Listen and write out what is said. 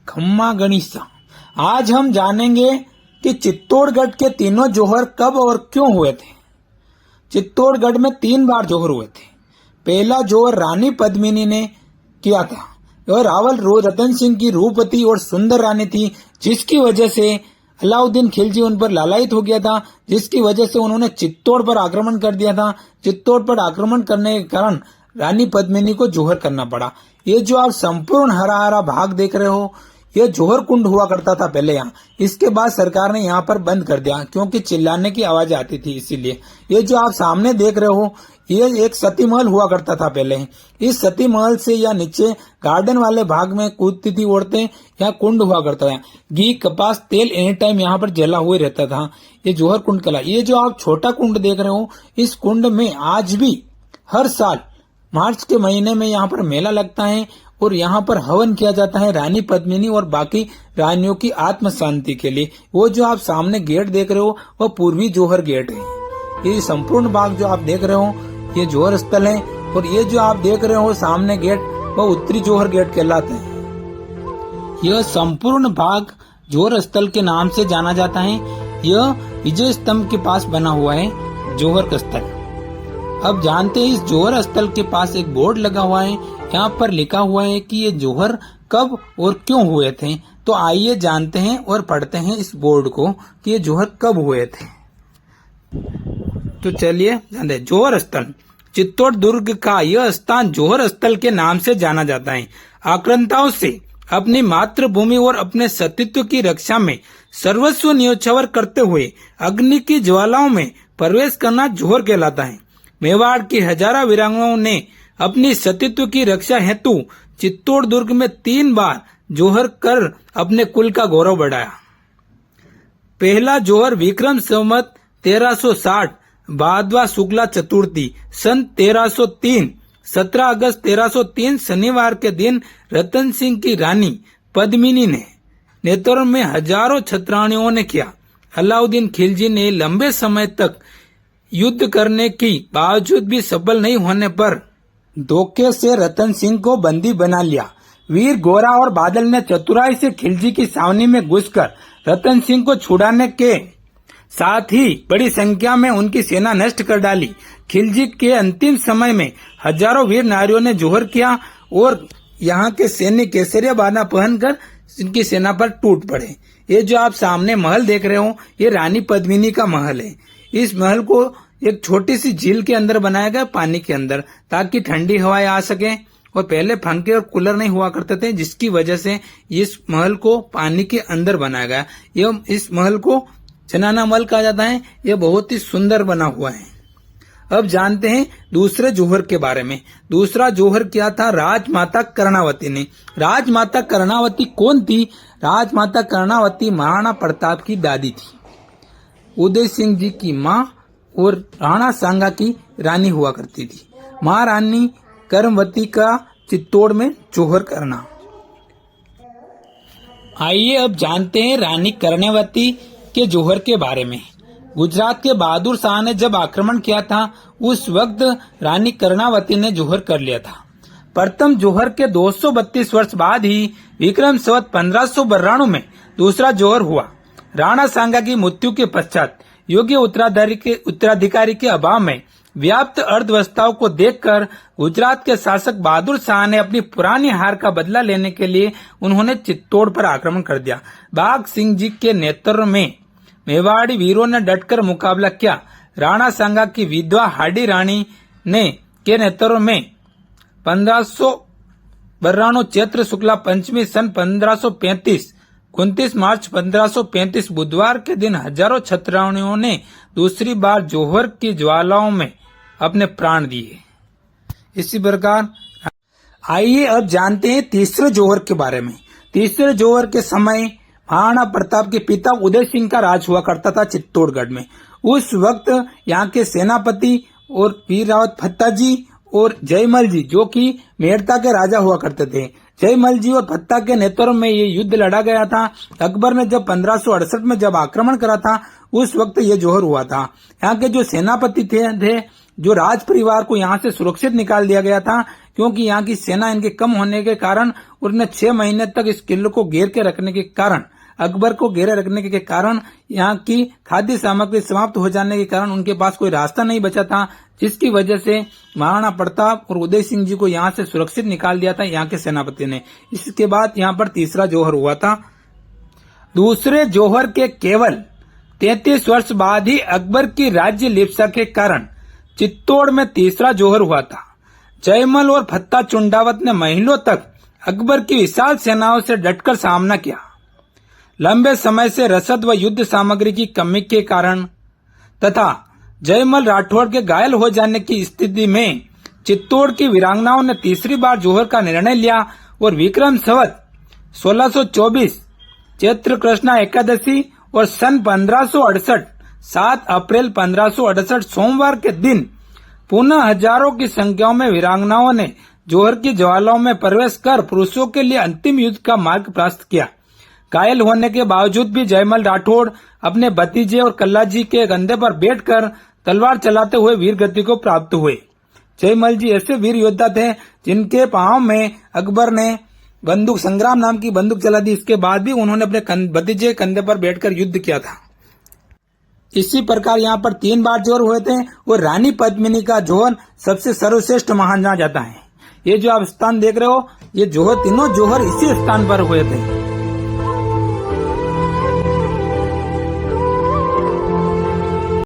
खम्मा गणिसा। आज हम जानेंगे कि चित्तौड़गढ़ के तीनों जौहर कब और क्यों हुए थे। चित्तौड़गढ़ में 3 बार जौहर हुए थे। पहला जौहर रानी पद्मिनी ने किया था। यह रावल रतन सिंह की रूपवती और सुंदर रानी थी, जिसकी वजह से अलाउद्दीन खिलजी उन पर लालायित हो गया था, जिसकी वजह से उन्होंने चित्तौड़ पर आक्रमण कर दिया था। चित्तौड़ पर आक्रमण करने के कारण रानी पद्मिनी को जौहर करना पड़ा। ये जो आप संपूर्ण हरा हरा भाग देख रहे हो, ये जौहर कुंड हुआ करता था पहले यहाँ। इसके बाद सरकार ने यहाँ पर बंद कर दिया क्योंकि चिल्लाने की आवाज आती थी, इसीलिए। ये जो आप सामने देख रहे हो, ये एक सती महल हुआ करता था पहले। इस सती महल से या नीचे गार्डन वाले भाग में कूदती थी औरतें। यहाँ कुंड हुआ करता था। घी, कपास, तेल एनी टाइम यहाँ पर जला हुए रहता था। ये जौहर कुंड कहला। ये जो आप छोटा कुंड देख रहे हो, इस कुंड में आज भी हर साल मार्च के महीने में यहाँ पर मेला लगता है और यहाँ पर हवन किया जाता है रानी पद्मिनी और बाकी रानियों की आत्म शांति के लिए। वो जो आप सामने गेट देख रहे हो, वह पूर्वी जौहर गेट है। ये संपूर्ण भाग जो आप देख रहे हो, ये जौहर स्थल है। और ये जो आप देख रहे हो सामने गेट, वह उत्तरी जौहर गेट कहलाते हैं। यह संपूर्ण भाग जौहर स्थल के नाम से जाना जाता है। यह विजय स्तंभ के पास बना हुआ है जौहर स्थल। अब जानते हैं, इस जौहर स्थल के पास एक बोर्ड लगा हुआ है। यहाँ पर लिखा हुआ है कि ये जौहर कब और क्यों हुए थे। तो आइए जानते हैं और पढ़ते हैं इस बोर्ड को कि ये जौहर कब हुए थे। तो चलिए जानते हैं। जौहर स्थल, चित्तौड़ दुर्ग का यह स्थान जौहर स्थल के नाम से जाना जाता है। आक्रांताओं से अपनी मातृभूमि और अपने सतीत्व की रक्षा में सर्वस्व न्योछावर करते हुए अग्नि की ज्वालाओं में प्रवेश करना जौहर कहलाता है। मेवाड़ की हजारों वीरांगनाओं ने अपनी सतीत्व की रक्षा हेतु चित्तौड़ दुर्ग में 3 बार जौहर कर अपने कुल का गौरव बढ़ाया। पहला जौहर विक्रम संवत 1360 भादवा शुक्ला चतुर्थी सन 1303 17 अगस्त 1303 शनिवार के दिन रतन सिंह की रानी पद्मिनी ने नेतृत्व में हजारों छत्राणियों ने किया। अलाउद्दीन खिलजी ने लंबे समय तक युद्ध करने की बावजूद भी सफल नहीं होने पर धोखे से रतन सिंह को बंदी बना लिया। वीर गोरा और बादल ने चतुराई से खिलजी की छावनी में घुसकर रतन सिंह को छुड़ाने के साथ ही बड़ी संख्या में उनकी सेना नष्ट कर डाली। खिलजी के अंतिम समय में हजारों वीर नारियों ने जौहर किया और यहाँ के सैनिक केसरिया बाना पहनकर इनकी सेना पर टूट पड़े। ये जो आप सामने महल देख रहे हो, ये रानी पद्मिनी का महल है। इस महल को एक छोटी सी झील के अंदर बनाया गया, पानी के अंदर, ताकि ठंडी हवाएं आ सके। और पहले पंखे और कूलर नहीं हुआ करते थे, जिसकी वजह से इस महल को पानी के अंदर बनाया गया। यह इस महल को जनाना महल कहा जाता है। यह बहुत ही सुंदर बना हुआ है। अब जानते हैं दूसरे जौहर के बारे में। दूसरा जौहर क्या था? राजमाता कर्णावती ने। राजमाता कर्णावती कौन थी? राजमाता कर्णावती महाराणा प्रताप की दादी थी, उदय सिंह जी की माँ और राणा सांगा की रानी हुआ करती थी। महारानी कर्मवती का चित्तौड़ में जौहर करना। आइए अब जानते हैं रानी कर्णावती के जौहर के बारे में। गुजरात के बहादुर शाह ने जब आक्रमण किया था, उस वक्त रानी कर्णावती ने जौहर कर लिया था। प्रथम जौहर के 232 वर्ष बाद ही विक्रम संवत 1592 में दूसरा जौहर हुआ। राणा सांगा की मृत्यु के पश्चात योग्य उत्तराधिकारी के अभाव में व्याप्त अर्थव्यवस्थाओं को देखकर गुजरात के शासक बहादुर शाह ने अपनी पुरानी हार का बदला लेने के लिए उन्होंने चित्तौड़ पर आक्रमण कर दिया। बाघ सिंह जी के नेतृत्व में मेवाड़ी वीरों ने डटकर मुकाबला किया। राणा सांगा की विधवा हाडी रानी ने के नेतृत्व में 1592 चैत्र शुक्ला पंचमी सन 1535 29 मार्च 1535 बुधवार के दिन हजारों छत्राणियों ने दूसरी बार जौहर की ज्वालाओं में अपने प्राण दिए। इसी प्रकार आइए अब जानते हैं तीसरे जौहर के बारे में। तीसरे जौहर के समय महाराणा प्रताप के पिता उदय सिंह का राज हुआ करता था चित्तौड़गढ़ में। उस वक्त यहाँ के सेनापति और वीर रावत फत्ता जी और जयमल जी, जो कि मेड़ता के राजा हुआ करते थे, जयमल जी और फत्ता के नेतृत्व में ये युद्ध लड़ा गया था। अकबर ने जब 1568 में जब आक्रमण करा था, उस वक्त ये जौहर हुआ था। यहाँ के जो सेनापति थे जो राज परिवार को यहाँ से सुरक्षित निकाल दिया गया था, क्योंकि यहाँ की सेना इनके कम होने के कारण उन्होंने 6 महीने तक इस किले को घेर के रखने के कारण, अकबर को घेरे रखने के कारण यहाँ की खाद्य सामग्री समाप्त हो जाने के कारण उनके पास कोई रास्ता नहीं बचा था, जिसकी वजह से महाराणा प्रताप और उदय सिंह जी को यहाँ से सुरक्षित निकाल दिया था यहाँ के सेनापति ने। इसके बाद यहाँ पर तीसरा जौहर हुआ था। दूसरे जौहर के केवल 33 वर्ष बाद ही अकबर की राज्य लिप्सा के कारण चित्तौड़ में तीसरा जौहर हुआ था। जयमल और फत्ता चुंडावत ने महीनों तक अकबर की विशाल सेनाओं से डटकर सामना किया। लंबे समय से रसद व युद्ध सामग्री की कमी के कारण तथा जयमल राठौड़ के घायल हो जाने की स्थिति में चित्तौड़ की वीरांगनाओं ने तीसरी बार जौहर का निर्णय लिया और विक्रम संवत 1624 चैत्र कृष्णा एकादशी और सन 1568 7 अप्रैल 1568 सोमवार के दिन पुनः हजारों की संख्याओं में वीरांगनाओं ने जौहर की ज्वालाओं में प्रवेश कर पुरुषों के लिए अंतिम युद्ध का मार्ग प्रशस्त किया। घायल होने के बावजूद भी जयमल राठौड़ अपने भतीजे और कल्लाजी के कंधे पर बैठकर तलवार चलाते हुए वीर गति को प्राप्त हुए। जयमल जी ऐसे वीर योद्धा थे जिनके पांव में अकबर ने बंदूक संग्राम नाम की बंदूक चला दी। इसके बाद भी उन्होंने अपने भतीजे के कंधे पर बैठकर युद्ध किया था। इसी प्रकार यहाँ पर 3 बार जौहर हुए थे और रानी पद्मिनी का जौहर सबसे सर्वश्रेष्ठ माना जाता है। ये जो आप स्थान देख रहे हो, ये जौहर तीनों जौहर इसी स्थान पर हुए थे।